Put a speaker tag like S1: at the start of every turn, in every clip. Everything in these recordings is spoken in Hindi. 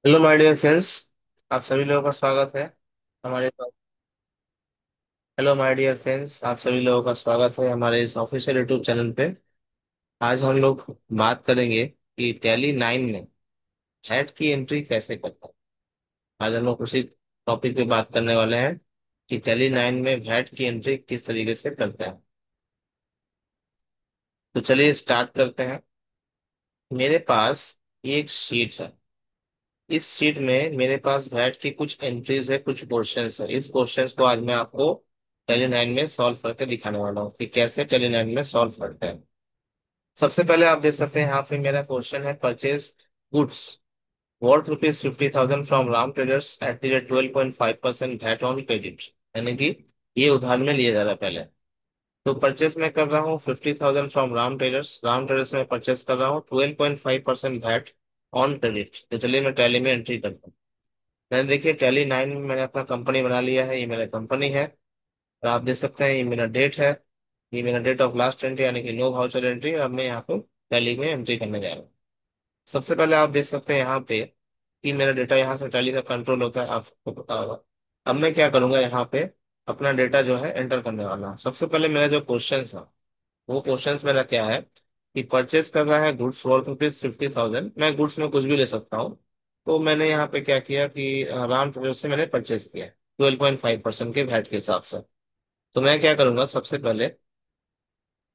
S1: Hello my dear friends. आप सभी लोगों का स्वागत है हमारे हेलो माय डियर फ्रेंड्स, आप सभी लोगों का स्वागत है हमारे इस ऑफिशियल यूट्यूब चैनल पे। आज हम लोग बात करेंगे कि टैली 9 में हैट की एंट्री कैसे करता है। आज हम लोग उसी टॉपिक पे बात करने वाले हैं कि टैली 9 में हैट की एंट्री किस तरीके से करते हैं। तो चलिए स्टार्ट करते हैं। मेरे पास एक शीट है। इस शीट में मेरे पास वैट की कुछ एंट्रीज है, कुछ क्वेश्चंस है। इस क्वेश्चंस को आज मैं आपको टेली 9 में सॉल्व करके दिखाने वाला हूँ कि कैसे टेली 9 में सॉल्व करते हैं। सबसे पहले आप देख सकते हैं यहाँ पे मेरा क्वेश्चन है purchase goods worth rupees 50,000 from Ram traders at the rate 12.5% VAT on credit. यानी कि ये उधार में लिया जा रहा है पहले। तो परचेस मैं कर रहा हूँ 50,000 फ्रॉम राम ट्रेडर्स में परचेस कर रहा हूँ 12.5% वैट ऑन क्रेडिट। तो चलिए मैं टैली में एंट्री करता हूँ। मैंने देखिए टैली 9 में मैंने अपना कंपनी बना लिया है। ये मेरा कंपनी है और आप देख सकते हैं ये मेरा डेट है। ये मेरा डेट ऑफ लास्ट एंट्री यानी कि नो वाउचर एंट्री। अब मैं यहाँ पे टैली में एंट्री करने जा रहा हूँ। सबसे पहले आप देख सकते हैं यहाँ पे कि मेरा डेटा यहाँ से टैली का कंट्रोल होता है, आपको पता होगा। अब मैं क्या करूंगा यहाँ पे अपना डेटा जो है एंटर करने वाला हूँ। सबसे पहले मेरा जो क्वेश्चन है वो क्वेश्चन मेरा क्या है कि परचेस कर रहा है गुड्स वर्थ रुपीज 50,000। मैं गुड्स में कुछ भी ले सकता हूँ। तो मैंने यहाँ पे क्या किया कि राम ट्रेडर्स से मैंने परचेस किया 12.5% के वैट के हिसाब से। तो मैं क्या करूंगा सबसे पहले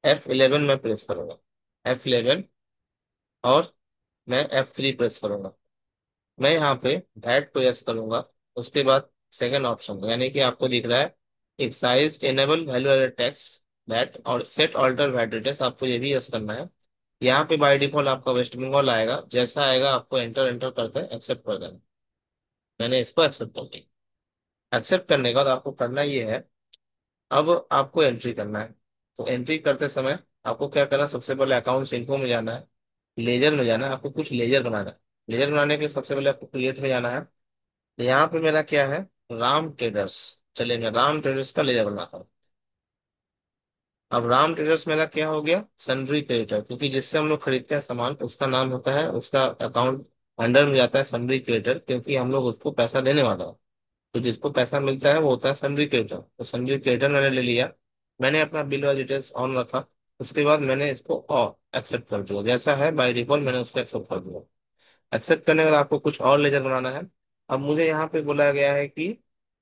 S1: F11 में प्रेस करूंगा, F11, और मैं F3 प्रेस करूंगा। मैं यहाँ पे वैट प्रेस करूंगा। उसके बाद सेकंड ऑप्शन यानी कि आपको दिख रहा है excise enable value added tax VAT और सेट ऑल्टर वैट डिटेल्स, आपको ये भी यस करना है। यहाँ पे बाय डिफॉल्ट आपका वेस्ट बंगाल आएगा। जैसा आएगा आपको एंटर एंटर करते हैं एक्सेप्ट कर देना। मैंने इसको एक्सेप्ट कर दिया। एक्सेप्ट करने के बाद आपको करना ये है, अब आपको एंट्री करना है। तो एंट्री करते समय आपको क्या करना है, सबसे पहले अकाउंट्स इन्फो में जाना है, लेजर में जाना है। आपको कुछ लेजर बनाना है। लेजर बनाने के लिए सबसे पहले आपको क्रिएट में जाना है। यहाँ पे मेरा क्या है, राम ट्रेडर्स। चलिए मैं राम ट्रेडर्स का लेजर बनाता हूँ। अब राम ट्रेडर्स मेरा क्या हो गया, सन्ड्री क्रेडिटर, क्योंकि जिससे हम लोग खरीदते हैं सामान उसका नाम होता है, उसका अकाउंट अंडर में जाता है सन्ड्री क्रेडिटर, क्योंकि हम लोग उसको पैसा देने वाला है। तो जिसको पैसा मिलता है वो होता है सन्ड्री क्रेडिटर। तो सन्ड्री क्रेडिटर मैंने ले लिया। मैंने अपना बिल और डिटेल्स ऑन रखा। उसके बाद मैंने इसको और एक्सेप्ट कर दिया। जैसा है बाय डिफॉल्ट मैंने उसको एक्सेप्ट कर दिया। एक्सेप्ट करने के बाद आपको कुछ और लेजर बनाना है। अब मुझे यहाँ पे बोला गया है कि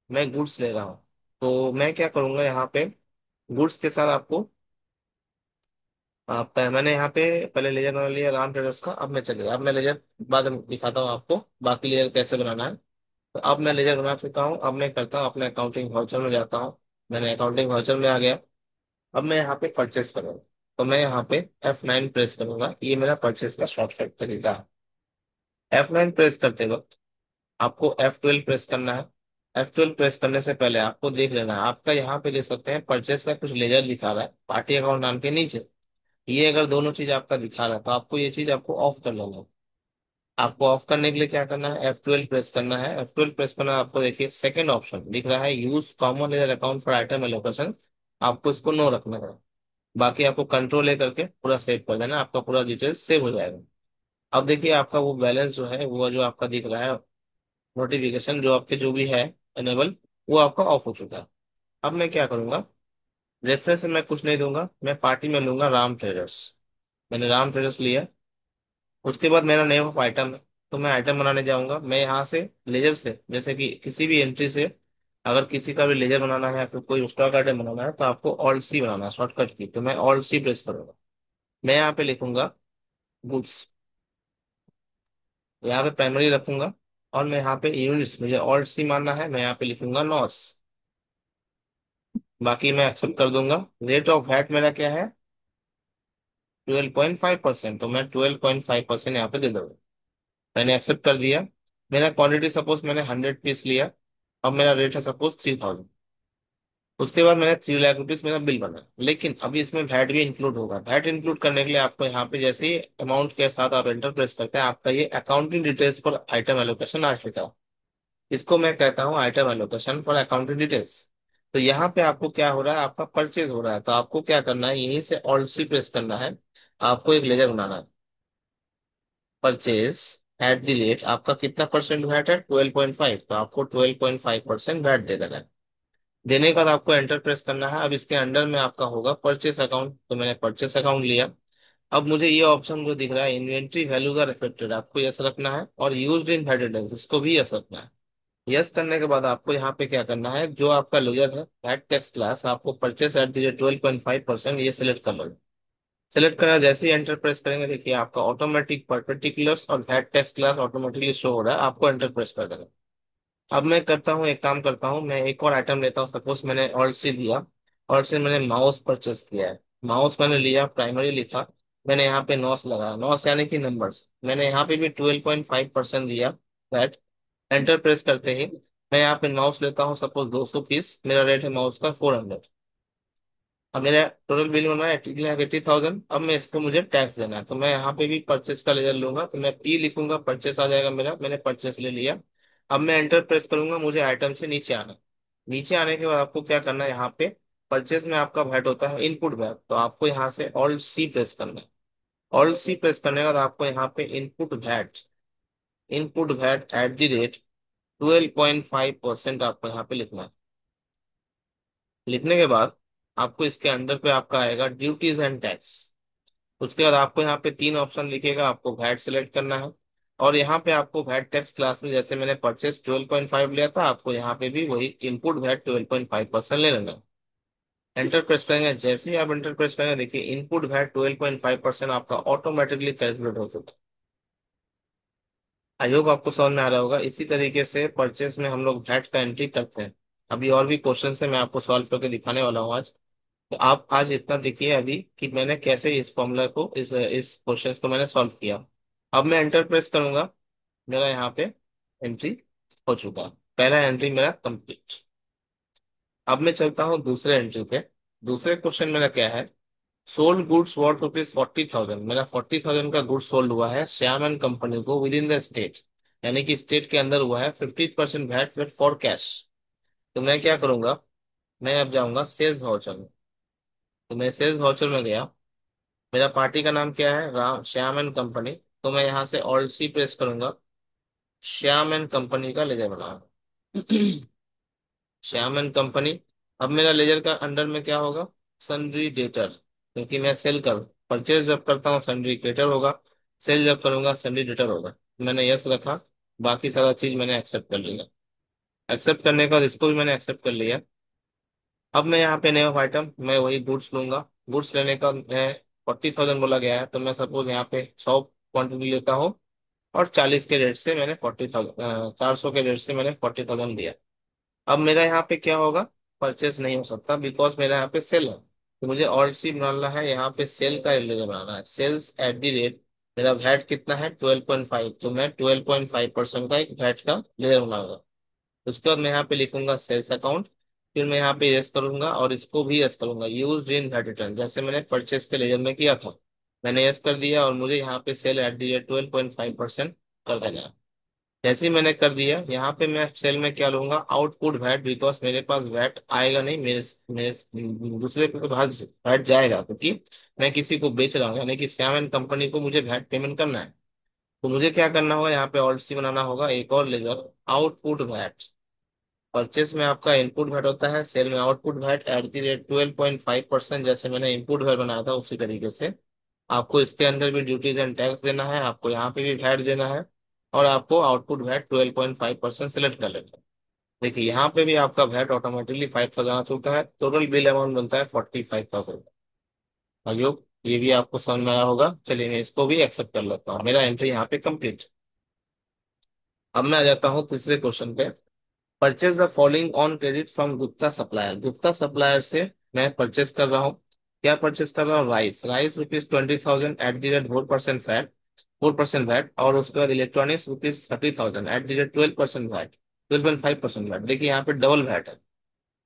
S1: मैं गुड्स ले रहा हूँ। तो मैं क्या करूंगा यहाँ पे गुड्स के साथ आपको मैंने यहाँ पे पहले लेजर बना लिया राम ट्रेडर्स का। अब मैं चलिए अब मैं लेजर बाद में दिखाता हूँ आपको बाकी लेजर कैसे बनाना है। तो अब मैं लेजर बना चुका हूँ। अब मैं करता हूँ अपने अकाउंटिंग वाउचर में जाता हूँ। मैंने अकाउंटिंग वाउचर में आ गया। अब मैं यहाँ पे परचेस करूंगा। तो मैं यहाँ पे F9 प्रेस करूंगा। ये मेरा परचेस का शॉर्टकट तरीका है। F9 प्रेस करते वक्त आपको F12 प्रेस करना है। F12 प्रेस करने से पहले आपको देख लेना है, आपका यहाँ पे देख सकते हैं परचेस का कुछ लेजर दिखा रहा है पार्टी अकाउंट नाम के नीचे। ये अगर दोनों चीज आपका दिखा रहा है तो आपको ये चीज आपको ऑफ कर लेना है। आपको ऑफ करने के लिए क्या करना है, F12 प्रेस करना है। F12 प्रेस करना है, आपको देखिए सेकंड ऑप्शन दिख रहा है use common ledger account for item allocation. आपको इसको नो रखना है। बाकी आपको कंट्रोल ए करके पूरा सेव कर देना, आपका पूरा डिटेल्स सेव हो जाएगा। अब देखिए आपका वो बैलेंस जो है वो जो आपका दिख रहा है नोटिफिकेशन जो आपके जो भी है एनेबल, वो आपका ऑफ हो चुका है। अब मैं क्या करूंगा, रेफरेंस में मैं कुछ नहीं दूंगा, मैं पार्टी में लूंगा राम ट्रेडर्स। मैंने राम ट्रेडर्स लिया। उसके बाद मेरा नेम ऑफ आइटम है। तो मैं आइटम बनाने जाऊंगा। मैं यहाँ से लेजर से जैसे कि किसी भी एंट्री से अगर किसी का भी लेजर बनाना है या फिर कोई स्टॉक आइटम बनाना है तो आपको ऑल्ट सी बनाना है शॉर्टकट की। तो मैं ऑल्ट सी प्रेस करूंगा। मैं यहाँ पे लिखूंगा गुड्स, यहाँ पे प्राइमरी रखूंगा। और मैं यहाँ पे यूनिट्स, मुझे ऑल्ट सी मानना है, मैं यहाँ पे लिखूंगा नॉस। बाकी मैं एक्सेप्ट कर दूंगा। रेट ऑफ वैट मेरा क्या है, 12.5%। तो मैं 12.5% यहाँ पे दे दूंगा। मैंने एक्सेप्ट कर दिया। मेरा क्वांटिटी सपोज मैंने 100 पीस लिया। अब मेरा रेट है सपोज 3,000। उसके बाद मैंने 3 लाख रुपीज मेरा बिल बना, लेकिन अभी इसमें वैट भी इंक्लूड होगा। वैट इंक्लूड करने के लिए आपको यहाँ पे जैसे ही अमाउंट के साथ आप एंटर प्रेस करते हैं आपका ये अकाउंटिंग डिटेल्स पर आइटम एलोकेशन आ चुका है। इसको मैं कहता हूँ item allocation for accounting details. तो यहाँ पे आपको क्या हो रहा है, आपका परचेज हो रहा है। तो आपको क्या करना है, यहीं से ऑल्ट सी प्रेस करना है। आपको एक लेजर बनाना है, परचेज एट द रेट आपका कितना परसेंट वैट है, 12.5, तो आपको 12.5% वैट दे देना है। देने के बाद आपको एंटर प्रेस करना है। अब इसके अंडर में आपका होगा परचेस अकाउंट, तो मैंने परचेस अकाउंट लिया। अब मुझे ये ऑप्शन जो दिख रहा है, इन्वेंट्री वैल्यूज आर अफेक्टेड, आपको यस रखना है, और यूज्ड इन हेडेड इसको भी यस रखना है। यस करने के बाद आपको यहाँ पे क्या करना है, जो आपका लेजर है वैट टैक्स क्लास, आपको परचेस एट द 12.5% ये सिलेक्ट कर लो। सिलेक्ट करना जैसे ही एंटर प्रेस करेंगे, देखिए आपका ऑटोमेटिक पर्टिकुलर्स और VAT tax class automatically show हो रहा है, आपको एंटर प्रेस कर देना। अब मैं करता हूँ, एक काम करता हूँ, मैं एक और आइटम लेता हूँ। सपोज मैंने ऑल्ट सी दिया, और से मैंने माउस परचेस किया है। माउस मैंने लिया, प्राइमरी लिखा, मैंने यहाँ पे नॉस लगाया, नॉस यानी कि नंबर्स, मैंने यहाँ पे भी 12.5% दिया वैट। एंटर प्रेस करते ही मैं यहाँ पे माउस लेता हूँ, सपोज 200 पीस, मेरा रेट है माउस का 400। अब मेरा टोटल बिल बना है 80,000। अब मैं इसको मुझे टैक्स देना है, तो मैं यहाँ पे भी परचेस का लेजर लूंगा, तो मैं पी लिखूंगा, परचेस आ जाएगा मेरा, मैंने परचेस ले लिया। अब मैं एंटर प्रेस करूंगा, मुझे आइटम से नीचे आना है। नीचे आने के बाद आपको क्या करना है, यहाँ पे परचेस में आपका वैट होता है इनपुट वैट, तो आपको यहाँ से ऑल्ट सी प्रेस करना है। ऑल्ट सी प्रेस करने के बाद आपको यहाँ पे input VAT at the rate 12.5% आपको यहाँ पे लिखना है। लिखने के बाद आपको इसके अंदर पे आपका आएगा ड्यूटीज एंड टैक्स। उसके बाद आपको यहाँ पे तीन ऑप्शन दिखेगा, आपको वैट सेलेक्ट करना है। और यहाँ पे आपको वैट टैक्स क्लास में जैसे मैंने परचेस 12.5 लिया था, आपको यहाँ पे भी वही इनपुट वैट 12.5% ले लेना है। एंटर प्रेस करेंगे, जैसे ही आप एंटर प्रेस करेंगे, देखिए इनपुट वैट 12.5% आपका ऑटोमेटिकली कैलकुलेट हो चुका है। आई होप आपको समझ में आ रहा होगा। इसी तरीके से परचेस में हम लोग वैट का एंट्री करते हैं। अभी और भी क्वेश्चन है, मैं आपको सॉल्व करके दिखाने वाला हूँ आज। तो आप आज इतना देखिए अभी कि मैंने कैसे इस फॉर्मूला को, इस क्वेश्चन को मैंने सॉल्व किया। अब मैं एंटर प्रेस करूंगा, मेरा यहाँ पे एंट्री हो चुका है, पहला एंट्री मेरा कंप्लीट। अब मैं चलता हूँ दूसरे एंट्री पे। दूसरे क्वेश्चन मेरा क्या है, सोल्ड गुड्स वर्थ ₹40,000, मेरा 40,000 का गुड्स सोल्ड हुआ है श्याम एंड कंपनी को विद इन द स्टेट, यानी कि स्टेट के अंदर हुआ है, 50% वैट विद फॉर कैश। तो मैं क्या करूंगा, मैं अब जाऊंगा सेल्स वाउचर में। तो मैं सेल्स वाउचर में गया, मेरा पार्टी का नाम क्या है, राम श्याम एंड कंपनी। तो मैं यहाँ से ऑल्ट सी प्रेस करूंगा, श्याम एंड कंपनी का लेजर बना। Shyam and company. अब मेरा लेजर का अंडर में क्या होगा, सन्ड्री डेटर, क्योंकि मैं सेल कर, परचेज जब करता हूँ सन्ड्री क्रेडिटर होगा, सेल जब करूंगा सन्ड्री डेटर होगा। मैंने यस रखा, बाकी सारा चीज मैंने एक्सेप्ट कर लिया। एक्सेप्ट करने के बाद इसको भी मैंने एक्सेप्ट कर लिया। अब मैं यहाँ पे नेम ऑफ आइटम, मैं वही गुड्स लूंगा। गुड्स लेने का मैं 40,000 बोला गया है, तो मैं सपोज यहाँ पे 100 क्वांटिटी लेता हूँ, और 40 के रेट से मैंने 40,000, 400 के रेट से मैंने 40,000 दिया। अब मेरा यहाँ पे क्या होगा, परचेस नहीं हो सकता, बिकॉज मेरा यहाँ पे सेल है। तो मुझे ऑल्ट सी बनाना है, यहाँ पे सेल का लेजर बनाना है, सेल्स एट द रेट, मेरा वैट कितना है 12.5, तो मैं 12.5% का एक वैट का लेजर बनाऊंगा। उसके बाद मैं यहाँ पे लिखूंगा सेल्स अकाउंट, फिर मैं यहाँ पे यस करूंगा, और इसको भी यस करूंगा, यूज इन वैट रिटर्न, जैसे मैंने परचेस के लेजर में किया था। मैंने यस कर दिया, और मुझे यहाँ पे सेल एट द रेट 12.5% कर देना है। जैसे ही मैंने कर दिया, यहाँ पे मैं सेल में क्या लूंगा, आउटपुट वैट, बिकॉज मेरे पास वैट आएगा नहीं, मेरे मेरे दूसरे के पास वैट जाएगा, क्योंकि मैं किसी को बेच रहा हूँ, यानी कि श्याम एंड कंपनी को मुझे वैट पेमेंट करना है। तो मुझे क्या करना होगा, यहाँ पे ऑल्ट सी बनाना होगा, एक और लेजर, आउटपुट वैट। परचेस में आपका इनपुट वैट होता है, सेल में output VAT at the rate 12.5%, जैसे मैंने इनपुट वैट बनाया था उसी तरीके से। आपको इसके अंदर भी ड्यूटीज एंड टैक्स देना है, आपको यहाँ पे भी वैट देना है, और आपको आउटपुट वैट 12.5% सिलेक्ट कर लेना है। देखिए यहाँ पे भी आपका वैट ऑटोमेटिकली 5,000 आ चुका है, टोटल बिल अमाउंट बनता है 45,000। आई होप ये भी आपको समझ में आया होगा। चलिए मैं इसको भी एक्सेप्ट कर लेता हूँ, मेरा एंट्री यहाँ पे कंप्लीट। अब मैं आ जाता हूँ तीसरे क्वेश्चन पे। Purchase the following on credit from Gupta supplier, Gupta supplier से मैं परचेस कर रहा हूँ। क्या परचेस कर रहा हूँ, rice, rice ₹20,000 at the rate 4% VAT, और उसके बाद electronics ₹30,000 at the rate 12% VAT, 12.5% VAT. देखिए यहाँ पे डबल वैट है।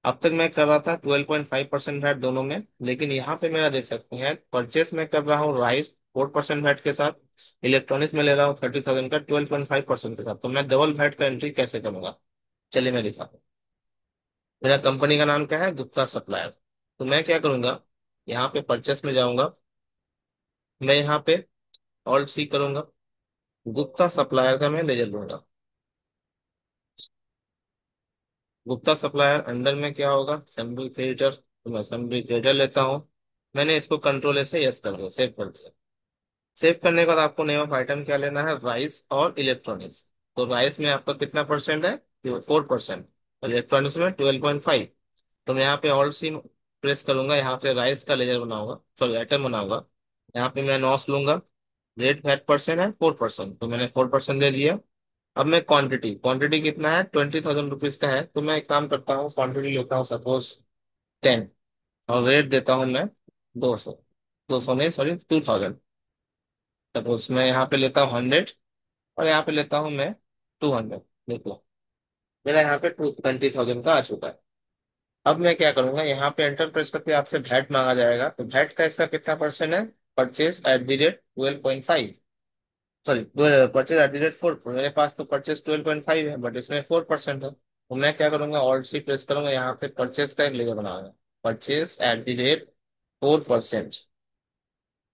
S1: अब तक मैं कर रहा था 12.5% वैट दोनों में, लेकिन यहाँ पे मेरा देख सकते हैं, परचेस में कर रहा हूँ राइस 4% वैट के साथ, इलेक्ट्रॉनिक्स में ले रहा हूँ 30,000 का 12.5% के साथ, तो मैं डबल वैट का एंट्री कैसे करूंगा। चलिए मैं दिखाता हूँ। मेरा कंपनी का नाम क्या है, गुप्ता सप्लायर। तो मैं क्या करूंगा, यहाँ पे परचेस में जाऊंगा, मैं यहाँ पे ऑल्ट सी करूंगा, गुप्ता सप्लायर का मैं लेजर लूंगा। गुप्ता सप्लायर अंडर में क्या होगा, असेंबली क्रेडिटर, तो मैं असेंबली क्रेडिटर लेता हूँ। मैंने इसको कंट्रोल ऐसे यस कर दिया, सेव कर दिया। सेव करने के बाद आपको नेम ऑफ आइटम क्या लेना है, राइस और इलेक्ट्रॉनिक्स। तो राइस में आपका कितना परसेंट है, 4%। और इलेक्ट्रॉनिक्स में 12.5। तो मैं यहाँ पे ऑल्ट सी प्रेस करूंगा, यहाँ पे राइस का लेजर बनाऊंगा, सॉरी आइटम बनाऊंगा। यहाँ पे मैं नॉस लूंगा। रेट फैट परसेंट है 4%, तो मैंने 4% दे दिया। अब मैं क्वांटिटी, क्वांटिटी कितना है, 20,000 रुपीज का है, तो मैं एक काम करता हूँ, क्वांटिटी लेता हूँ सपोज 10। और रेट देता हूँ मैं 200। 200 नहीं, सॉरी 2,000। सपोज मैं यहाँ पे लेता हूँ 100। और यहाँ पे लेता हूँ मैं 200। देख लो, मेरा यहाँ पे 20,000 का आ चुका है। अब मैं क्या करूंगा, यहाँ पे एंटर प्रेस करके आपसे भैट मांगा जाएगा, तो भैट का इसका कितना परसेंट है, purchase eight the rate 12.5। Sorry, purchase eight the rate 4। मेरे पास तो परचेज 12.5 है, बट इसमें 4% है, तो मैं क्या करूंगा, ऑल्ट सी प्रेस करूंगा, यहाँ पे परचेज का एक लेजर बनाऊंगा। Purchase eight the rate 4%।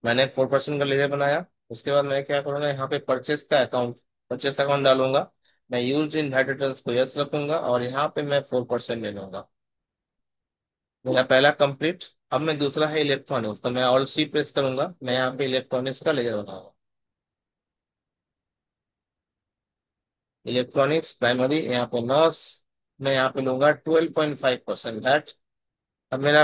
S1: मैंने 4% का लेजर बनाया। उसके बाद मैं क्या करूंगा, यहाँ पे परचेज का अकाउंट, परचेज अकाउंट डालूंगा। मैं यूज इन डिटेल्स को यस रखूंगा, और यहाँ पे मैं 4% ले लूंगा। मेरा पहला कंप्लीट। अब मैं दूसरा है इलेक्ट्रॉनिक्स, तो मैं ऑल सी प्रेस करूंगा, मैं यहाँ पे इलेक्ट्रॉनिक्स का लेजर बनाऊंगा। इलेक्ट्रॉनिक्स प्राइमरी, यहाँ पे नॉस। मैं यहाँ पे लूंगा 12.5% दैट। अब मेरा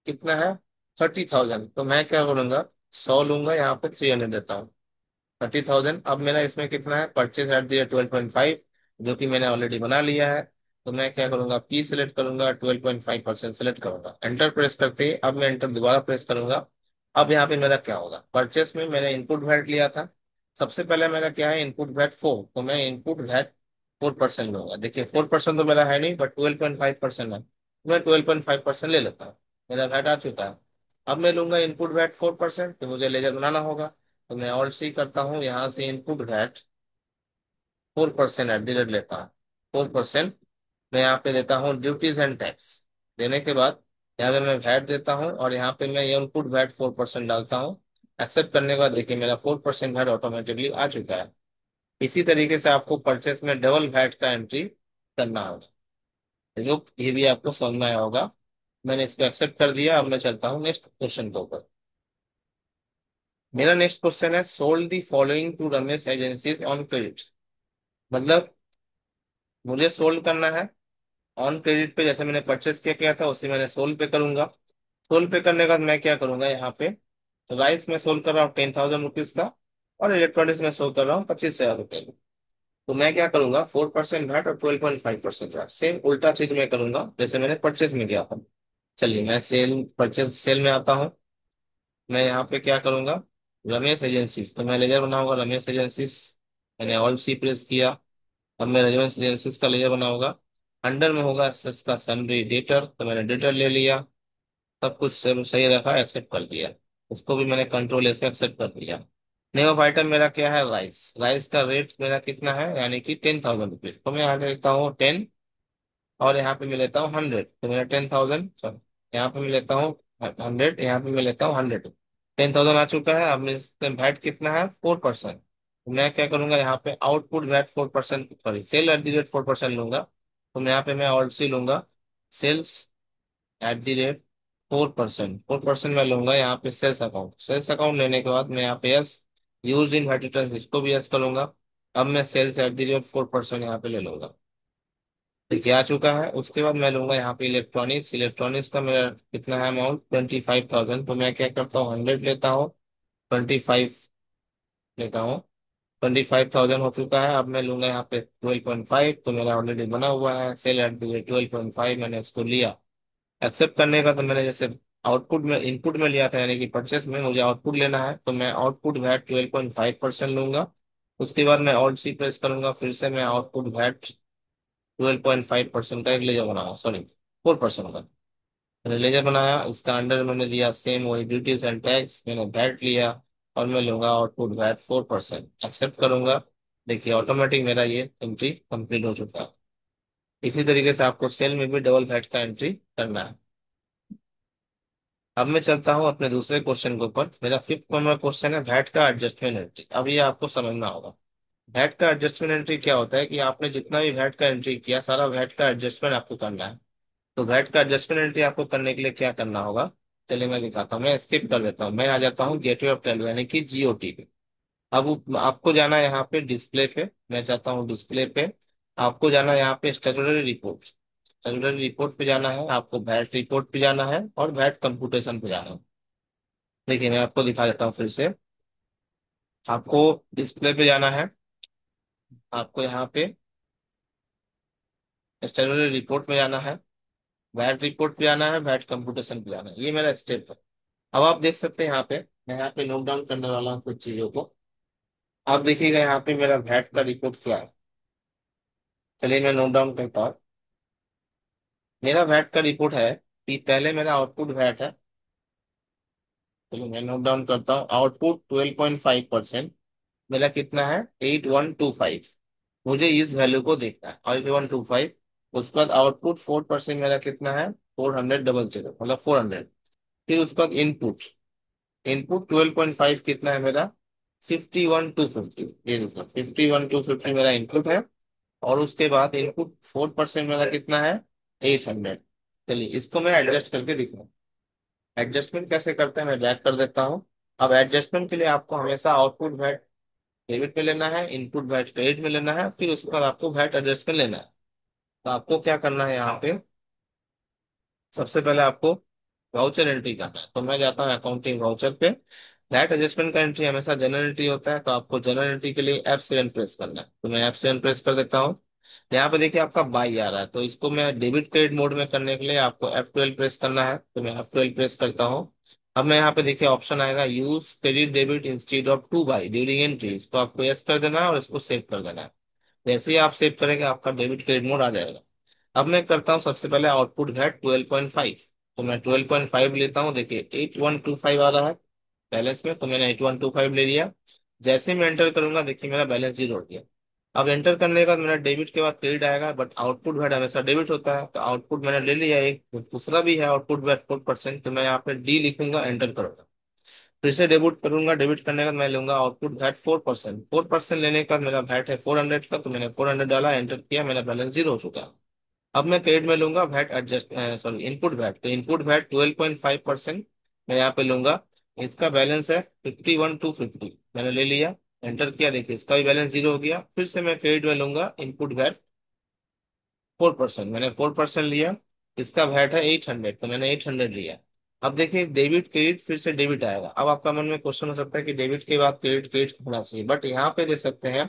S1: कितना है, 30,000, तो मैं क्या करूंगा, 100 लूंगा, यहाँ पे 300 देता हूँ। 30,000। अब मेरा इसमें कितना है, परचेज एट दिया 12.5, जो कि मैंने ऑलरेडी बना लिया है। तो मैं क्या करूंगा, पी सिलेक्ट करूंगा, 12.5% सेलेक्ट करूंगा, एंटर प्रेस करते ही अब मैं एंटर दोबारा प्रेस करूंगा। अब यहाँ पे मेरा क्या होगा, परचेस में मैंने इनपुट वैट लिया था। सबसे पहले मेरा क्या है, इनपुट वैट 4, तो मैं इनपुट वैट 4% लूंगा। देखिए 4% तो मेरा है नहीं, बट 12.5% है, तो मैं 12.5% ले लेता हूँ। मेरा वैट आ चुका है। अब मैं लूंगा इनपुट वैट 4%, तो मुझे लेजर बनाना होगा। तो मैं ऑल्ट सी करता हूँ, यहाँ से input VAT 4% at the rate लेता हूँ। 4%। मैं यहाँ पे देता हूँ ड्यूटीज एंड टैक्स। देने के बाद यहाँ पे मैं वैट देता हूँ, और यहाँ पे मैं ये इनपुट वैट 4% डालता हूँ। एक्सेप्ट करने के बाद देखिए मेरा 4% वैट ऑटोमेटिकली आ चुका है। इसी तरीके से आपको परचेस में डबल वैट का एंट्री करना होगा, जो ये भी आपको समझ में आया होगा। मैंने इसको एक्सेप्ट कर दिया। अब मैं चलता हूँ नेक्स्ट क्वेश्चन के ऊपर। मेरा नेक्स्ट क्वेश्चन है, sold the following to Ramesh agencies on credit. मतलब मुझे सोल्ड करना है ऑन क्रेडिट पे, जैसे मैंने परचेस किया किया था उसी मैंने सोल्ड पे करूंगा। सोल्ड पे करने के बाद मैं क्या करूंगा, यहाँ पे राइस में सोल्ड कर रहा हूँ 10,000 रुपीज का, और इलेक्ट्रॉनिक्स में सोल्ड कर रहा हूँ 25,000 रुपये का। तो मैं क्या करूंगा, 4% वैट और 12.5% वैट, सेम उल्टा चीज मैं करूंगा जैसे मैंने परचेस में किया था। चलिए मैं सेल परचेस सेल में आता हूँ। मैं यहाँ पे क्या करूंगा, रमेश एजेंसीज, तो मैं लेजर बनाऊंगा रमेश एजेंसीज। मैंने ऑल सी प्रेस किया। अब मैं रमेश एजेंसीज का लेजर बनाऊंगा। अंडर में होगा इसका सन्ड्री डेटर, तो मैंने डेटर ले लिया। सब कुछ सब सही रखा, एक्सेप्ट कर दिया। उसको भी मैंने कंट्रोल ऐसे एक्सेप्ट कर दिया। नेम ऑफ आइटम मेरा क्या है, राइस। राइस का रेट मेरा कितना है, यानी कि 10,000 रुपीज, तो मैं यहाँ लेता हूँ 10। और यहाँ पे मैं लेता हूँ 100, तो मेरा 10,000, सॉरी, यहाँ पे मैं लेता हूँ 100, यहाँ पे मैं लेता हूँ 100। 10,000 आ चुका है। अब मैं इसमें वैट कितना है, 4%। तो मैं क्या करूंगा, यहाँ पे output VAT 4%, sorry sale at the rate 4% लूंगा। तो मैं यहाँ पे मैं ऑल्ट सी लूंगा, सेल्स एट द रेट 4%। 4% मैं लूंगा यहाँ पे सेल्स अकाउंट। सेल्स अकाउंट लेने के बाद मैं यहाँ पे यस, यूज इन हेरिटेज, इसको भी यस करूंगा। अब मैं सेल्स एट द रेट 4% यहाँ पे ले लूंगा। देखिए आ चुका है। उसके बाद मैं लूंगा यहाँ पे इलेक्ट्रॉनिक्स। इलेक्ट्रॉनिक्स का मेरा कितना है अमाउंट, 25,000, तो मैं क्या करता हूँ, 100 लेता हूँ, 25 लेता हूँ। 25,000 हो चुका है। अब मैं लूंगा यहाँ पे 12.5, तो मेरा ऑलरेडी बना हुआ है, सेल एट द रेट 12.5, मैंने इसको लिया। एक्सेप्ट करने का, तो मैंने जैसे आउटपुट में इनपुट में लिया था, यानी कि परचेस में मुझे आउटपुट लेना है, तो मैं आउटपुट वैट 12.5% लूंगा। उसके बाद मैं ऑल्ट सी प्रेस करूंगा, फिर से मैं आउटपुट वैट 12.5% का एक लेजर बनाया, सॉरी 4% का मैंने लेजर बनाया। इसका अंडर मैंने लिया सेम वही ड्यूटीज एंड टैक्स, मैंने वैट लिया। और मैं लूंगा आउटपुट वैट 4%, एक्सेप्ट करूंगा। देखिए ऑटोमेटिक मेरा ये एंट्री कंप्लीट हो चुका है। इसी तरीके से आपको सेल में भी डबल वैट का एंट्री करना है। अब मैं चलता हूँ अपने दूसरे क्वेश्चन के ऊपर। मेरा फिफ्थ नंबर क्वेश्चन है वैट का एडजस्टमेंट एंट्री। अब ये आपको समझना होगा। वैट का एडजस्टमेंट एंट्री क्या होता है कि आपने जितना भी वैट का एंट्री किया सारा वैट का एडजस्टमेंट आपको करना है। तो वैट का एडजस्टमेंट एंट्री आपको करने के लिए क्या करना होगा, चलिए मैं दिखाता हूँ। मैं स्किप कर देता हूँ, मैं आ जाता हूँ गेटवे ऑफ टेल यानी कि जीओटी पे। अब आपको जाना है यहाँ पे डिस्प्ले पे, मैं चाहता हूँ डिस्प्ले पे। आपको जाना है यहाँ पे स्टेटुटरी रिपोर्ट, स्टेटुटरी रिपोर्ट पे जाना है आपको, वैट रिपोर्ट पे जाना है और वैट कंप्यूटेशन पे जाना है। देखिए मैं आपको दिखा देता हूँ फिर से। आपको डिस्प्ले पे जाना है, आपको यहाँ पे स्टेटुटरी रिपोर्ट में जाना है, वैट रिपोर्ट पे जाना है, वैट कंप्यूटेशन पे जाना है। ये मेरा स्टेप है। अब आप देख सकते हैं यहाँ पे, मैं यहाँ पे नोट डाउन करने वाला हूँ कुछ चीजों को। आप देखिएगा यहाँ पे मेरा वैट का रिपोर्ट क्या है। चलिए मैं नोट डाउन करता हूँ। मेरा वैट का रिपोर्ट है कि पहले मेरा आउटपुट वैट है। चलिए मैं नोट डाउन करता हूँ, आउटपुट 12.5%। मेरा कितना है 8125। मुझे इस वैल्यू को देखना है, 8125। उसके बाद आउटपुट 4% मेरा कितना है 400 मतलब 400। फिर उसके बाद इनपुट, इनपुट 12.5 कितना है मेरा 51,250। ये देखो 51,250 मेरा इनपुट है। और उसके बाद इनपुट 4% मेरा कितना है 800। चलिए इसको मैं एडजस्ट करके दिखाऊँ। एडजस्टमेंट कैसे करते हैं मैं बैक कर देता हूँ। अब एडजस्टमेंट के लिए आपको हमेशा आउटपुट वैट डेबिट में लेना है, इनपुट वैट क्रेडिट में लेना है, फिर उसके बाद आपको वैट एडजस्टमेंट लेना है। तो आपको क्या करना है यहाँ पे, सबसे पहले आपको वाउचर एंट्री करना है। तो मैं जाता हूँ अकाउंटिंग वाउचर पे। फ्लैट एडजस्टमेंट का एंट्री हमेशा जनरल एंट्री होता है, तो आपको जनरल एंट्री के लिए F7 प्रेस करना है। तो मैं F7 प्रेस कर देता हूँ। यहाँ पे देखिए आपका बाई आ रहा है, तो इसको मैं डेबिट क्रेडिट मोड में करने के लिए आपको F12 प्रेस करना है। तो मैं F12 प्रेस करता हूँ। अब मैं यहाँ पे देखिए ऑप्शन आएगा use credit debit instead of two by during entry, इसको आपको यस कर देना है और इसको सेव कर देना है। जैसे ही आप सेव करेंगे आपका डेबिट क्रेडिट मोड आ जाएगा। अब मैं करता हूँ सबसे पहले आउटपुट है 12.5। तो मैं 12.5 लेता हूँ, देखिए 8125 आ रहा है बैलेंस में, तो मैंने 8125 ले लिया। जैसे ही मैं एंटर करूंगा देखिए मेरा बैलेंस जीरो हो गया। अब एंटर करने के बाद मेरा डेबिट के बाद क्रेडिट आएगा, बट आउटपुट वैट हमेशा डेबिट होता है, तो आउटपुट मैंने ले लिया। एक दूसरा भी है आउटपुट वैट 4%, तो मैं यहाँ पे डी लिखूंगा, एंटर करूंगा। फिर से डेबिट करूंगा, डेबिट करने के बाद मैं लूंगा आउटपुट वैट 4%। 4% लेने के बाद मेरा वैट है 400 का, तो मैंने 400 डाला, एंटर किया, मेरा बैलेंस जीरो हो चुका है। अब मैं क्रेडिट में लूंगा VAT adjust, sorry input VAT, तो इनपुट वैट 12.5% मैं यहाँ पे लूंगा। इसका बैलेंस है 51,250, मैंने ले लिया, एंटर किया, देखिए इसका भी बैलेंस जीरो हो गया। फिर से मैं क्रेडिट में लूंगा इनपुट वैट 4%, मैंने 4% लिया। इसका वैट है 800, तो मैंने 800 लिया। अब देखिए डेबिट क्रेडिट फिर से डेबिट आएगा। अब आपका मन में क्वेश्चन हो सकता है कि डेबिट के बाद क्रेडिट क्रेडिट होना चाहिए, बट यहाँ पे देख सकते हैं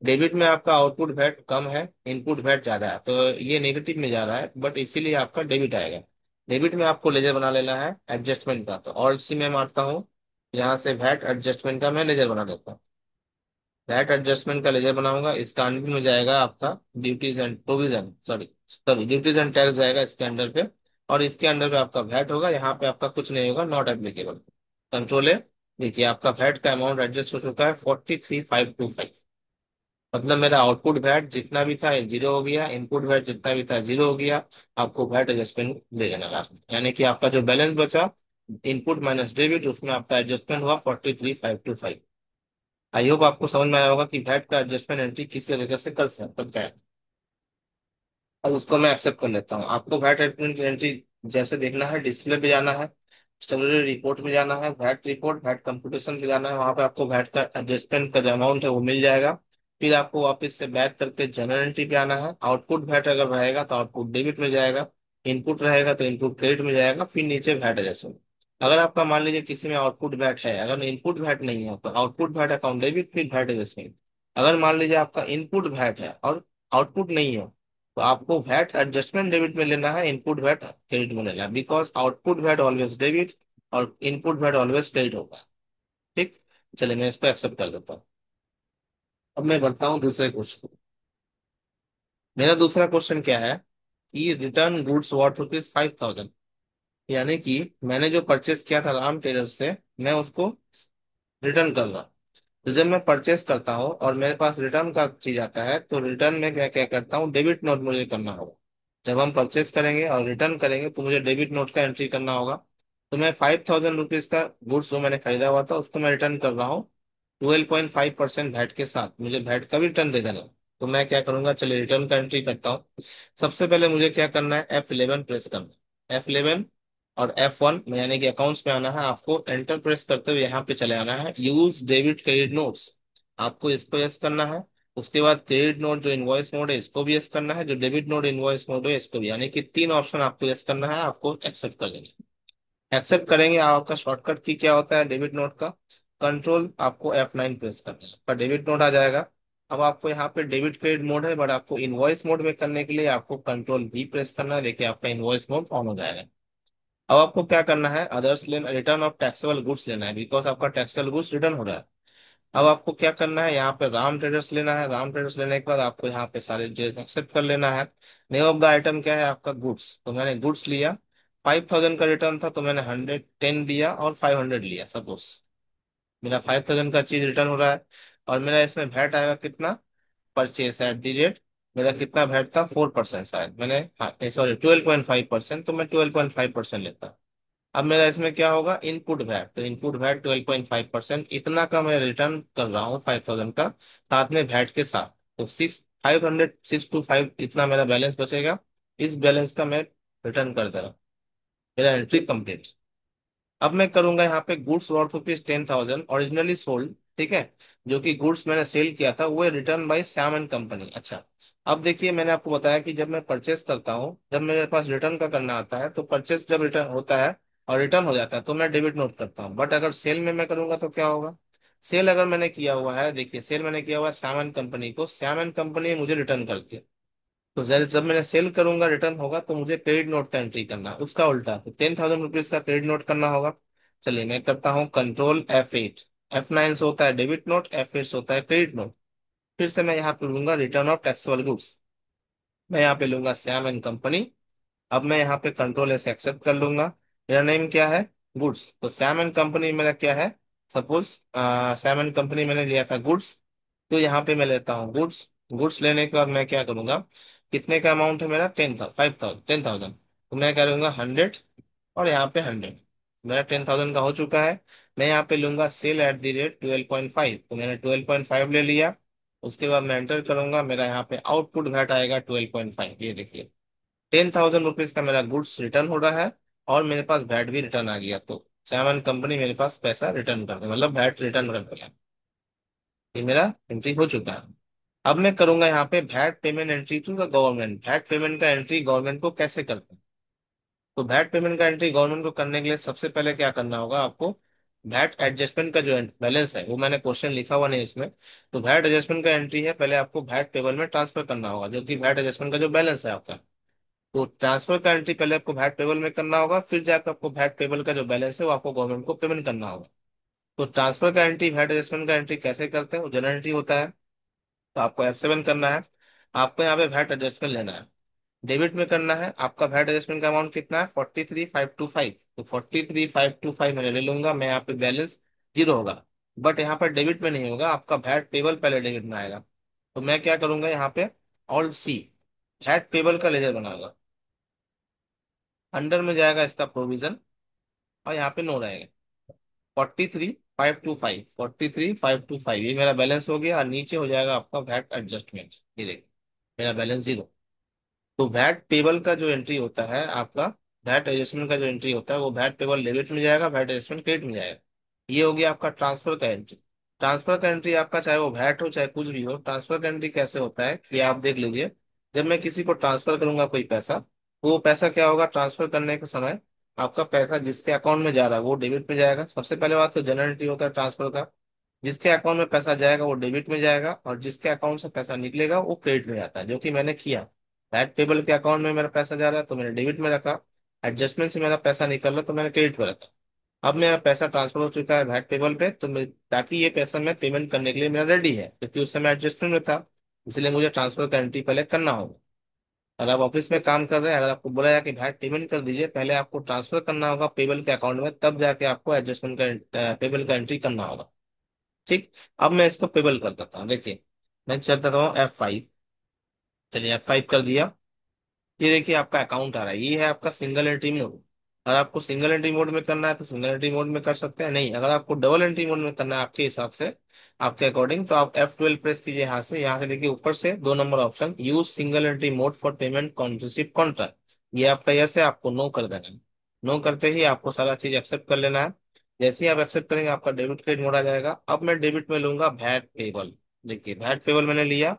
S1: डेबिट में आपका आउटपुट वैट कम है, इनपुट वैट ज्यादा है, तो ये नेगेटिव में जा रहा है, बट इसीलिए आपका डेबिट आएगा। डेबिट में आपको लेजर बना लेना है एडजस्टमेंट का, तो ऑल्ट सी में मारता हूँ, यहाँ से वैट एडजस्टमेंट का मैं लेजर बना देता हूँ। वैट एडजस्टमेंट का लेजर बनाऊंगा, इसका अंडर में जाएगा आपका duties and provision, sorry sorry duties and tax जाएगा इसके अंडर पे। और इसके अंडर पे आपका वैट होगा, यहाँ पे आपका कुछ नहीं होगा, नॉट एप्लीकेबल। कंट्रोल है। देखिए आपका वैट का अमाउंट एडजस्ट हो चुका है 43,525। मतलब मेरा आउटपुट वैट जितना भी था जीरो हो गया, इनपुट वैट जितना भी था जीरो हो गया। आपको वैट एडजस्टमेंट दे देना लास्ट में, यानी कि आपका जो बैलेंस बचा इनपुट माइनस डेबिट, उसमें आपका एडजस्टमेंट हुआ 43,525। आई होप आपको समझ में आया होगा कि वैट का एडजस्टमेंट एंट्री किस तरीके से कर सकते हैं। अब उसको मैं एक्सेप्ट कर लेता हूँ। आपको वैट एडजस्टमेंट एंट्री जैसे देखना है, डिस्प्ले पे जाना है, स्टेटुटरी रिपोर्ट में जाना है, वैट रिपोर्ट वैट कंप्यूटेशन पे जाना है, वहां पे आपको वैट का एडजस्टमेंट का जो अमाउंट है वो मिल जाएगा। फिर आपको वापस से बैक करके जनरल एंट्री पे आना है। आउटपुट वैट अगर रहेगा तो आउटपुट डेबिट में जाएगा, इनपुट रहेगा तो इनपुट क्रेडिट में जाएगा, फिर नीचे वैट एडजस्टमेंट। अगर आपका मान लीजिए किसी में आउटपुट वैट है, अगर इनपुट वैट नहीं है तो आउटपुट वैट अकाउंट डेबिट, फिर वैट एडजस्टमेंट। अगर मान लीजिए आपका इनपुट वैट है और आउटपुट नहीं है, तो आपको वैट एडजस्टमेंट डेबिट में लेना है, इनपुट वैट क्रेडिट में लेना है, because output VAT always debit और इनपुट वैट ऑलवेज क्रेडिट होगा। ठीक। चलिए मैं इसको एक्सेप्ट कर देता हूँ। अब मैं बढ़ता हूँ दूसरे क्वेश्चन। मेरा दूसरा क्वेश्चन क्या है कि रिटर्न गुड्स वर्थ ₹5,000, यानी कि मैंने जो परचेस किया था राम टेलर से, मैं उसको रिटर्न कर रहा हूँ। तो जब मैं परचेस करता हूँ और मेरे पास रिटर्न का चीज आता है, तो रिटर्न में क्या क्या करता हूँ, डेबिट नोट मुझे करना होगा। जब हम परचेस करेंगे और रिटर्न करेंगे तो मुझे डेबिट नोट का एंट्री करना होगा। तो मैं ₹5,000 का गुड्स जो मैंने खरीदा हुआ था उसको मैं रिटर्न कर रहा हूँ। 12.5% वैट के साथ मुझे वैट का भी रिटर्न दे देना। तो मैं क्या करूंगा, चलिए रिटर्न का एंट्री करता हूँ। सबसे पहले मुझे क्या करना है, F11 प्रेस करना है। F11 और F1 में यानी कि अकाउंट्स में आना है, आपको एंटर प्रेस करते हुए यहाँ पे चले आना है, यूज डेबिट क्रेडिट नोट्स। आपको इसको यस करना है। उसके बाद क्रेडिट नोट जो इनवॉइस मोड है इसको भी यस करना है, जो डेबिट नोट इनवॉइस मोड है इसको भी, यानी कि तीन ऑप्शन आपको यस करना है, आपको एक्सेप्ट कर देना है। एक्सेप्ट करेंगे, आपका शॉर्टकट की क्या होता है डेबिट नोट का, कंट्रोल आपको F9 प्रेस करना है, आपका डेबिट नोट आ जाएगा। अब आपको यहाँ पे डेबिट क्रेडिट मोड है, बट आपको इनवॉइस मोड में करने के लिए आपको कंट्रोल भी प्रेस करना है। देखिए आपका इनवॉइस मोड ऑन हो जाएगा। अब आपको क्या करना है, अदर्स लेना, रिटर्न ऑफ टैक्सेबल गुड्स लेना है, बिकॉज आपका टैक्सेबल गुड्स रिटर्न हो रहा है। अब आपको क्या करना है, यहाँ पे राम ट्रेडर्स लेना है। राम ट्रेडर्स लेने के बाद आपको यहाँ पे सारे चीज एक्सेप्ट कर लेना है। नेम ऑफ द आइटम क्या है आपका, गुड्स, तो मैंने गुड्स लिया। 5,000 का रिटर्न था तो मैंने 110 लिया और 500 लिया। सपोज मेरा 5,000 का चीज रिटर्न हो रहा है, और मेरा इसमें वैट आएगा कितना, परचेस एट दी रेट, मेरा कितना वैट था, 4% शायद मैंने, हाँ सॉरी 12.5%, तो मैं 12.5% लेता। अब मेरा इसमें क्या होगा, इनपुट वैट, तो इनपुट वैट 12.5%, इतना का मैं रिटर्न कर रहा हूँ 5,000 का, साथ में वैट के साथ। तो 500, 625 इतना मेरा बैलेंस बचेगा। इस बैलेंस का मैं रिटर्न कर दे रहा हूँ। मेरा एंट्री कंप्लीट। अब मैं करूंगा यहाँ पे गुड्स वर्थ ₹10,000 ओरिजिनली सोल्ड, ठीक है, जो कि गुड्स मैंने सेल किया था, वो return by Shyam and company. अच्छा, अब देखिए मैंने आपको बताया कि जब मैं परचेस करता हूँ, जब मेरे पास रिटर्न का करना आता है, तो परचेस जब रिटर्न होता है और रिटर्न हो जाता है तो मैं डेबिट नोट करता हूँ। बट अगर सेल में मैं करूंगा तो क्या होगा, सेल अगर मैंने किया हुआ है, देखिए सेल मैंने किया हुआ है श्याम एंड कंपनी को, श्याम एंड कंपनी मुझे रिटर्न करती है। तो जब मैंने सेल करूंगा रिटर्न होगा तो मुझे क्रेडिट नोट का एंट्री करना है, उसका उल्टा, तो 10,000 रुपीज का क्रेडिट नोट करना होगा। चलिए मैं करता हूँ कंट्रोल F8। F9 से होता है डेबिट नोट, F8 से होता है क्रेडिट नोट। फिर से मैं यहाँ पे लूंगा रिटर्न ऑफ टैक्सेबल गुड्स, मैं यहाँ पे लूंगा श्याम एंड कंपनी। अब मैं यहाँ पे कंट्रोल से एक्सेप्ट कर लूंगा। मेरा नेम क्या है, गुड्स, तो श्याम एंड कंपनी मेरा क्या है, सपोज श्याम एंड कंपनी मैंने लिया था गुड्स, तो यहाँ पे मैं लेता हूँ गुड्स। गुड्स लेने के बाद मैं क्या करूंगा, कितने का अमाउंट है मेरा, 10,000 तो मैं क्या लूंगा 100, और यहाँ पे 100, मेरा 10,000 का हो चुका है। मैं यहाँ पे लूंगा सेल एट दी रेट 12.5, तो मैंने 12.5 ले लिया। उसके बाद मैं एंटर करूंगा, मेरा यहाँ पे आउटपुट घट आएगा 12.5, ये देखिए 10,000 रुपीज का मेरा गुड्स रिटर्न हो रहा है, और मेरे पास वैट भी रिटर्न आ गया। तो सैमन कंपनी मेरे पास पैसा रिटर्न कर दे, मतलब वैट रिटर्न कर दिया। ये मेरा एंट्री हो चुका है। अब मैं करूंगा यहाँ पे VAT payment entry to the government. VAT payment का एंट्री गवर्नमेंट को कैसे करते हैं, तो वैट पेमेंट का एंट्री गवर्नमेंट को करने के लिए सबसे पहले क्या करना होगा आपको, वैट एडजस्टमेंट का जो बैलेंस है, वो मैंने क्वेश्चन लिखा हुआ नहीं इसमें, तो वैट एडजस्टमेंट का एंट्री है, पहले आपको वैट टेबल में ट्रांसफर करना होगा, जो कि वैट एडजस्टमेंट का जो बैलेंस है आपका। तो ट्रांसफर का एंट्री पहले आपको वैट पेबल में करना होगा, फिर जाकर आपको वैट पेबल का जो बैलेंस है वो आपको गवर्नमेंट को पेमेंट करना होगा। तो ट्रांसफर का एंट्री, वैट एडजस्टमेंट का एंट्री कैसे करते हैं, वो जनरल एंट्री होता है। तो आपको F7 करना है, आपको यहाँ पे वैट एडजस्टमेंट लेना है। डेबिट में करना है, आपका वैट एडजस्टमेंट का अमाउंट कितना है, 43,525, तो 43,525 मैंने ले लूंगा। मैं यहाँ पे बैलेंस जीरो होगा, बट यहाँ पर डेबिट में नहीं होगा, आपका वैट पेबल पहले डेबिट में आएगा। तो मैं क्या करूंगा यहाँ पे, ऑल्ट सी, वैट पेबल का लेजर बनाऊंगा। अंडर में जाएगा इसका प्रोविजन, और यहाँ पे नो रहेगा। 43,525, 43,525 ये मेरा बैलेंस हो गया, और नीचे हो जाएगा आपका वैट एडजस्टमेंट, ये देखिए मेरा बैलेंस जीरो। तो वैट पेबल का जो एंट्री होता है आपका, वैट एडजस्टमेंट का जो एंट्री होता है वो वैट पेबल डेबिट में जाएगा, वैट एडजस्टमेंट क्रेडिट में जाएगा। ये हो गया आपका ट्रांसफर का एंट्री। ट्रांसफर का एंट्री आपका चाहे वो वैट हो चाहे कुछ भी हो, ट्रांसफर का एंट्री कैसे होता है ये आप देख लीजिए। जब मैं किसी को ट्रांसफर करूंगा कोई पैसा, तो वो पैसा क्या होगा, ट्रांसफर करने के समय आपका पैसा जिसके अकाउंट में जा रहा है वो डेबिट में जाएगा। सबसे पहले बात तो जनरल एंट्री होता है ट्रांसफर का, जिसके अकाउंट में पैसा जाएगा वो डेबिट में जाएगा, और जिसके अकाउंट से पैसा निकलेगा वो क्रेडिट में जाता है, जो कि मैंने किया। वैट टेबल के अकाउंट में मेरा पैसा जा रहा है तो मैंने डेबिट में रखा, एडजस्टमेंट से मेरा पैसा निकल रहा है तो मैंने क्रेडिट में रखा। अब मेरा पैसा ट्रांसफर हो चुका है वैट टेबल पे, तो ताकि ये पैसा मैं पेमेंट करने के लिए मेरा रेडी है, क्योंकि उस समय एडजस्टमेंट में था, इसलिए मुझे ट्रांसफर का एंट्री पहले करना होगा। अगर आप ऑफिस में काम कर रहे हैं, अगर आपको बोला जाए कि वैट पेमेंट कर दीजिए, पहले आपको ट्रांसफर करना होगा पेबल के अकाउंट में, तब जाके आपको एडजस्टमेंट का पेबल का एंट्री करना होगा। ठीक, अब मैं इसको पेबल कर देता हूँ, देखिए मैं चल देता हूँ F5। चलिए F5 कर दिया। ये देखिए आपका अकाउंट आ रहा है, ये है आपका सिंगल एंट्री मोड। अगर आपको सिंगल एंट्री मोड में करना है तो सिंगल एंट्री मोड में कर सकते हैं, नहीं अगर आपको डबल एंट्री मोड में करना है आपके हिसाब से, आपके अकॉर्डिंग, तो आप F12 प्रेस कीजिए यहाँ से देखिए ऊपर से 2 number option, use single entry mode for payment receive contract, ये आपका यस है, आपको नो कर देना है। नो करते ही आपको सारा चीज एक्सेप्ट कर लेना है। जैसे ही आप एक्सेप्ट करेंगे आपका डेबिट क्रेडिट मोड आ जाएगा। अब मैं डेबिट में लूंगा वैट पेबल। देखिए वैट पेबल मैंने लिया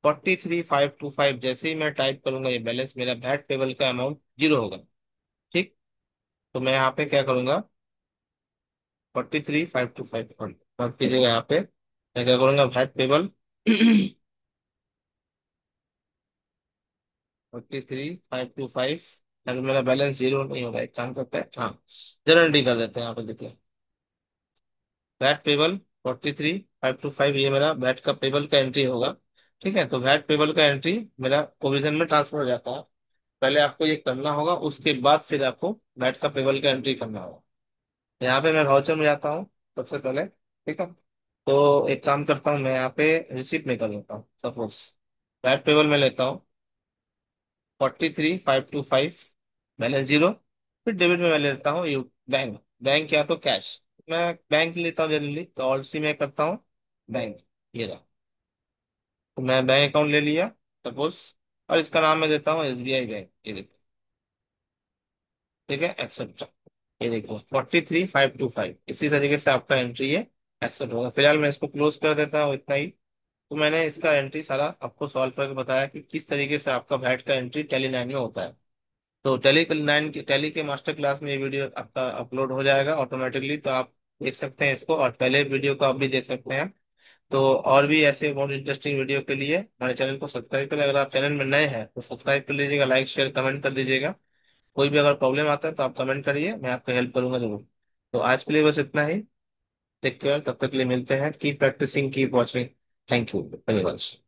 S1: 43,525, जैसे ही मैं टाइप करूंगा ये बैलेंस, मेरा वैट पेबल का अमाउंट जीरो होगा। ठीक। तो मैं यहाँ पे क्या करूंगा, 43,525 अब कीजिएगा यहाँ पे, मैं क्या करूंगा वैट पेबल 43,525। अगर मेरा बैलेंस जीरो नहीं होगा, एक काम करते हैं, हाँ जनरल कर देते हैं यहाँ पे, देखिए वैट पेबल 43,525, ये मेरा वैट का पेबल का एंट्री होगा। ठीक है, तो वैट पेबल का एंट्री मेरा प्रोविजन में ट्रांसफर हो जाता है। पहले आपको ये करना होगा, उसके बाद फिर आपको वैट का पेबल का एंट्री करना होगा। यहाँ पे मैं वाउचर में जाता हूँ सबसे पहले। ठीक है, तो एक काम करता हूँ, मैं यहाँ पे रिसीप्ट में कर लेता हूँ, सपोज वैट पेबल में लेता हूँ 43,525, बैलेंस जीरो। फिर डेबिट में मैं लेता हूँ यू बैंक, बैंक या तो कैश, मैं बैंक लेता हूँ जनरली, तो ऑलसी में करता हूँ बैंक, ये रहा। तो मैं बैंक अकाउंट ले लिया सपोज, और इसका नाम मैं देता हूँ SBI बैंक, ये देखो। ठीक है, एक्सेप्ट। ये देखो 43,525, इसी तरीके से आपका एंट्री ये एक्सेप्ट होगा। फिलहाल मैं इसको क्लोज कर देता हूँ, इतना ही। तो मैंने इसका एंट्री सारा आपको सॉल्व करके बताया कि किस तरीके से आपका वैट का एंट्री टेली 9 में होता है। तो टैली के मास्टर क्लास में ये वीडियो आपका अपलोड हो जाएगा ऑटोमेटिकली, तो आप देख सकते हैं इसको, और पहले वीडियो को आप भी देख सकते हैं। तो और भी ऐसे बहुत इंटरेस्टिंग वीडियो के लिए हमारे चैनल को सब्सक्राइब करें। अगर आप चैनल में नए हैं तो सब्सक्राइब कर लीजिएगा, लाइक शेयर कमेंट कर दीजिएगा। कोई भी अगर प्रॉब्लम आता है तो आप कमेंट करिए, मैं आपका हेल्प करूंगा जरूर। तो आज के लिए बस इतना ही। टेक केयर, तब तक के लिए मिलते हैं। Keep practising, keep watching. Thank you very much.